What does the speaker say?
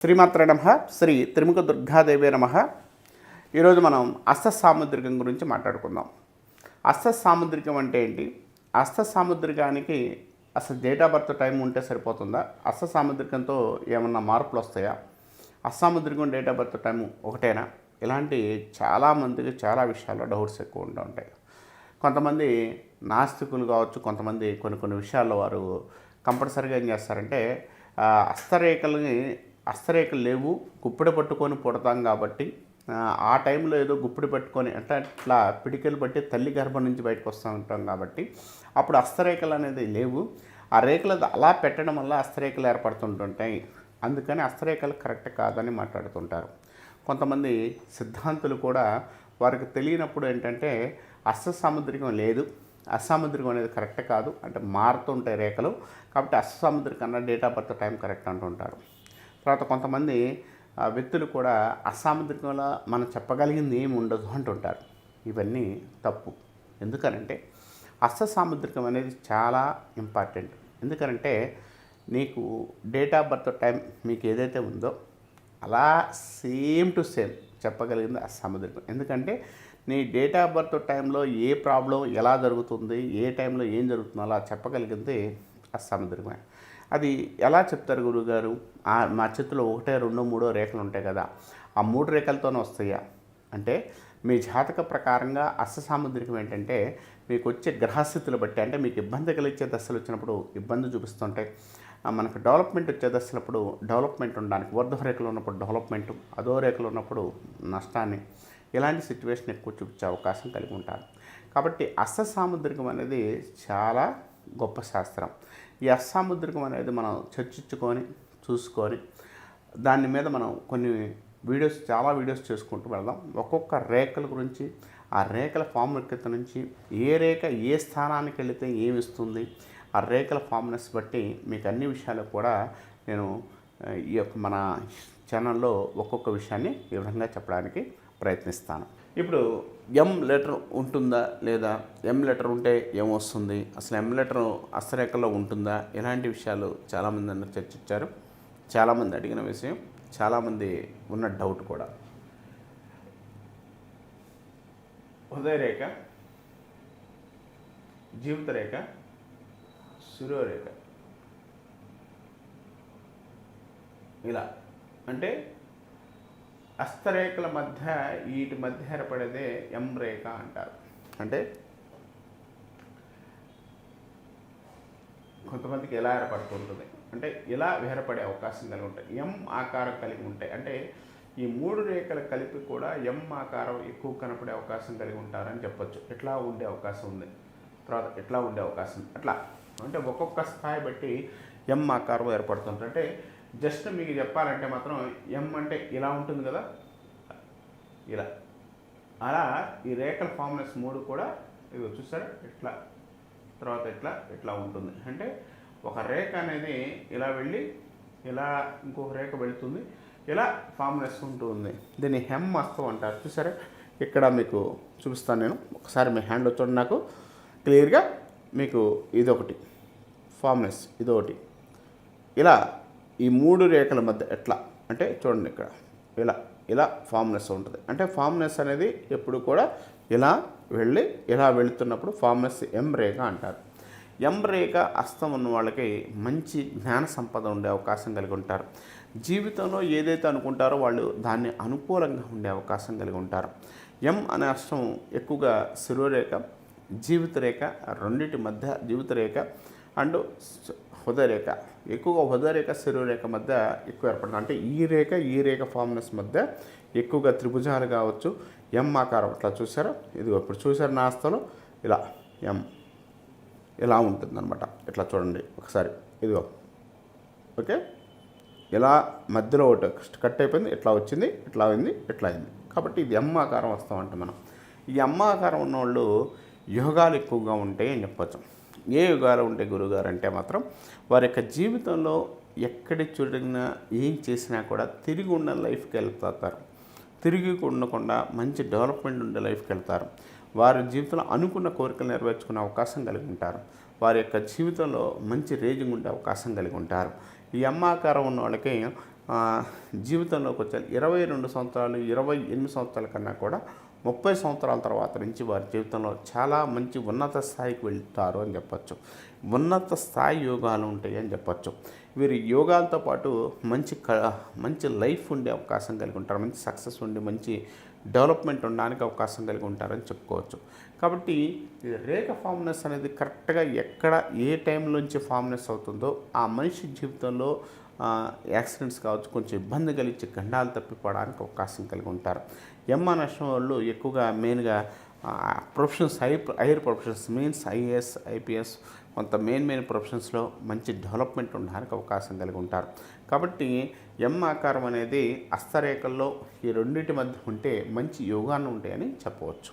శ్రీమాత్రే నమః. శ్రీ త్రిముఖ దుర్గాదేవే నమః. ఈరోజు మనం అష్టసాముద్రికం గురించి మాట్లాడుకుందాం. అష్టసాముద్రికం అంటే ఏంటి? అష్టసాముద్రికానికి అసలు డేట్ ఆఫ్ బర్త్ టైం ఉంటే సరిపోతుందా? అష్టసాముద్రికంతో ఏమన్నా మార్పులు వస్తాయా? అష్టసాముద్రికం డేట్ ఆఫ్ బర్త్ టైం ఒకటేనా? ఇలాంటి చాలామందికి చాలా విషయాల్లో డౌట్స్ ఎక్కువ ఉంటూ ఉంటాయి. కొంతమంది నాస్తికులు కావచ్చు, కొంతమంది కొన్ని విషయాల్లో వారు కంపల్సరీగా ఏం చేస్తారంటే హస్తరేఖలు లేవు, గుప్పిడి పట్టుకొని పుడతాం కాబట్టి ఆ టైంలో ఏదో గుప్పిడి పట్టుకొని అంటే ఇట్లా పిడికెలు బట్టి తల్లి గర్భం నుంచి బయటకు వస్తూ ఉంటాం కాబట్టి అప్పుడు హస్తరేఖలు అనేది లేవు. ఆ రేఖలు అలా పెట్టడం వల్ల హస్తరేఖలు ఏర్పడుతుంటుంటాయి. అందుకని హస్తరేఖలు కరెక్ట్ కాదని మాట్లాడుతుంటారు. కొంతమంది సిద్ధాంతులు కూడా వారికి తెలియనప్పుడు ఏంటంటే అష్టసాముద్రికం లేదు, అసాముద్రికం అనేది కరెక్ట్ కాదు అంటే మారుతుంటాయి రేఖలు, కాబట్టి అష్టసాముద్రికం అన్న date of birth time correct అంటుంటారు. తర్వాత కొంతమంది వ్యక్తులు కూడా అసాముద్రికంలో మనం చెప్పగలిగింది ఏమి ఉండదు అంటుంటారు. ఇవన్నీ తప్పు. ఎందుకనంటే అష్టసాముద్రికం అనేది చాలా ఇంపార్టెంట్. ఎందుకనంటే నీకు డేట్ ఆఫ్ బర్త్ టైం మీకు ఏదైతే ఉందో అలా సేమ్ టు సేమ్ చెప్పగలిగింది అసాముద్రికం. ఎందుకంటే నీ డేట్ ఆఫ్ బర్త్ టైంలో ఏ ప్రాబ్లం ఎలా జరుగుతుంది, ఏ టైంలో ఏం జరుగుతుందో అలా చెప్పగలిగింది అసాముద్రికమే. అది ఎలా చెప్తారు గురువుగారు? మా చేతిలో 1, 2, 3 రేఖలు ఉంటాయి కదా, ఆ 3 రేఖలతోనే వస్తాయా అంటే మీ జాతక ప్రకారంగా అష్టసాముద్రికం ఏంటంటే మీకు వచ్చే గ్రహస్థితులు బట్టి, అంటే మీకు ఇబ్బంది కలిగించే దశలు వచ్చినప్పుడు ఇబ్బంది చూపిస్తుంటాయి, మనకు డెవలప్మెంట్ వచ్చే దశలప్పుడు డెవలప్మెంట్ ఉండడానికి, ఊర్ధ్వ రేఖలు ఉన్నప్పుడు డెవలప్మెంట్, అధో రేఖలు ఉన్నప్పుడు నష్టాన్ని, ఇలాంటి సిచ్యువేషన్ ఎక్కువ చూపించే అవకాశం కలిగి ఉంటారు. కాబట్టి అష్టసాముద్రికం అనేది చాలా గొప్ప శాస్త్రం. ఈ అష్టసాముద్రికం అనేది మనం చర్చించుకొని చూసుకొని దాని మీద మనం చాలా వీడియోస్ చేసుకుంటూ వెళ్దాం. ఒక్కొక్క రేఖల గురించి, ఆ రేఖల ప్రాముఖ్యత నుంచి, ఏ రేఖ ఏ స్థానానికి వెళితే ఏమిస్తుంది, ఆ రేఖల ఫార్మ్నెస్ బట్టి మీకు అన్ని విషయాలు కూడా నేను ఈ యొక్క మన ఛానల్లో ఒక్కొక్క విషయాన్ని వివరంగా చెప్పడానికి ప్రయత్నిస్తాను. ఇప్పుడు ఎం లెటర్ ఉంటుందా లేదా, ఎం లెటర్ ఉంటే ఏమొస్తుంది, అసలు ఎం లెటర్ హస్తరేఖలో ఉంటుందా, ఇలాంటి విషయాలు చాలామంది అందరూ చర్చించారు. చాలామంది అడిగిన విషయం, చాలామంది ఉన్న డౌట్ కూడా. హృదయరేఖ, జీవితరేఖ, శిరోరేఖ ఇలా అంటే హస్తరేఖల మధ్య వీటి మధ్య ఏర్పడేదే ఎం రేఖ అంటారు. అంటే కొంతమందికి ఎలా ఏర్పడుతుంటుంది అంటే ఇలా ఏర్పడే అవకాశం కలిగి ఉంటాయి. ఎం ఆకారం కలిగి ఉంటాయి. అంటే ఈ 3 రేఖలు కలిపి కూడా ఎం ఆకారం ఎక్కువ కనపడే అవకాశం కలిగి ఉంటారని చెప్పొచ్చు. ఎట్లా ఉండే అవకాశం ఉంది, తర్వాత ఎట్లా ఉండే అవకాశం, అట్లా అంటే ఒక్కొక్క స్థాయి బట్టి ఎం ఆకారం ఏర్పడుతుంది. అంటే జస్ట్ మీకు చెప్పాలంటే మాత్రం ఎం అంటే ఇలా ఉంటుంది కదా, ఇలా అలా ఈ రేఖల ఫార్మ్నెస్ 3 కూడా ఇది చూసారా ఇట్లా, తర్వాత ఇట్లా ఉంటుంది. అంటే ఒక రేఖ అనేది ఇలా వెళ్ళి ఇలా ఇంకొక రేఖ వెళుతుంది, ఇలా ఫార్మ్నెస్ ఉంటుంది. దీన్ని హెమ్మస్తం అంటారు. చూసారా ఇక్కడ మీకు చూపిస్తాను నేను. ఒకసారి మీ హ్యాండ్ చూడండి, నాకు క్లియర్గా మీకు ఇదొకటి ఫార్మ్నెస్, ఇదొకటి ఇలా ఈ 3 రేఖల మధ్య ఎట్లా అంటే చూడండి ఇక్కడ ఇలా ఫార్మ్నెస్ ఉంటుంది. అంటే ఫార్మ్నెస్ అనేది ఎప్పుడు కూడా ఇలా వెళుతున్నప్పుడు ఫార్మ్నెస్ ఎం రేఖ అంటారు. ఎం రేఖ హస్తం ఉన్న వాళ్ళకి మంచి జ్ఞాన సంపద ఉండే అవకాశం కలిగి ఉంటారు. జీవితంలో ఏదైతే అనుకుంటారో వాళ్ళు దాన్ని అనుకూలంగా ఉండే అవకాశం కలిగి ఉంటారు. ఎం అనే హస్తం ఎక్కువగా శిరోరేఖ, జీవితరేఖ రెండింటి మధ్య, జీవితరేఖ అండ్ హృదయరేఖ ఎక్కువగా, హృదయరేఖ శిరోరేఖ మధ్య ఎక్కువ ఏర్పడుతుంది. అంటే ఈ రేఖ ఫార్మ్నెస్ మధ్య ఎక్కువగా త్రిభుజాలు కావచ్చు, ఎం ఆకారం అట్లా చూసారా, ఇదిగో ఇప్పుడు చూసారు నా హస్తంలో ఇలా ఎం ఇలా ఉంటుందన్నమాట. ఇట్లా చూడండి ఒకసారి, ఇదిగో ఓకే, ఇలా మధ్యలో ఒకటి కట్ అయిపోయింది, ఇట్లా వచ్చింది, ఇట్లా అయింది. కాబట్టి ఇది ఎం ఆకారం వస్తామంటే మనం ఈ ఎం ఆకారం ఉన్నవాళ్ళు యోగాలు ఎక్కువగా ఉంటాయి అని చెప్పచ్చు. ఏ యుగాలు ఉంటాయి గురువుగారు అంటే మాత్రం వారి యొక్క జీవితంలో ఎక్కడి చూడగినా ఏం చేసినా కూడా తిరిగి ఉన్న లైఫ్కి వెళ్తారు. తిరిగి ఉండకుండా మంచి డెవలప్మెంట్ ఉండే లైఫ్కి వెళ్తారు. వారి జీవితంలో అనుకున్న కోరికలు నెరవేర్చుకునే అవకాశం కలిగి ఉంటారు. వారి యొక్క జీవితంలో మంచి రేజింగ్ ఉండే అవకాశం కలిగి ఉంటారు. ఈ ఎం ఆకారం ఉన్న వాళ్ళకి ఆ, జీవితంలోకి వచ్చారు. 22 సంవత్సరాలు 28 సంవత్సరాల కన్నా కూడా 30 సంవత్సరాల తర్వాత నుంచి వారి జీవితంలో చాలా మంచి ఉన్నత స్థాయికి వెళ్తారు అని చెప్పచ్చు. ఉన్నత స్థాయి యోగాలు ఉంటాయి అని చెప్పచ్చు. వీరు యోగాలతో పాటు మంచి లైఫ్ ఉండే అవకాశం కలిగి ఉంటారు. మంచి సక్సెస్ ఉండి మంచి డెవలప్మెంట్ ఉండడానికి అవకాశం కలిగి ఉంటారని చెప్పుకోవచ్చు. కాబట్టి ఈ రేఖ ఫామ్నెస్ అనేది కరెక్ట్గా ఎక్కడ ఏ టైంలోంచి ఫామ్నెస్ అవుతుందో ఆ మనిషి జీవితంలో యాక్సిడెంట్స్ కావచ్చు, కొంచెం ఇబ్బంది కలిగించే గండాలు తప్పిపోవడానికి అవకాశం కలిగి ఉంటారు. నష్టం వాళ్ళు ఎక్కువగా మెయిన్గా professions hire professions means IAS IPS కొంత మెయిన్ ప్రొఫెషన్స్లో మంచి డెవలప్మెంట్ ఉండడానికి అవకాశం కలిగి ఉంటారు. కాబట్టి ఆకారం అనేది హస్తరేఖల్లో ఈ రెండింటి మధ్య ఉంటే మంచి యోగాన్ని ఉంటాయని చెప్పవచ్చు.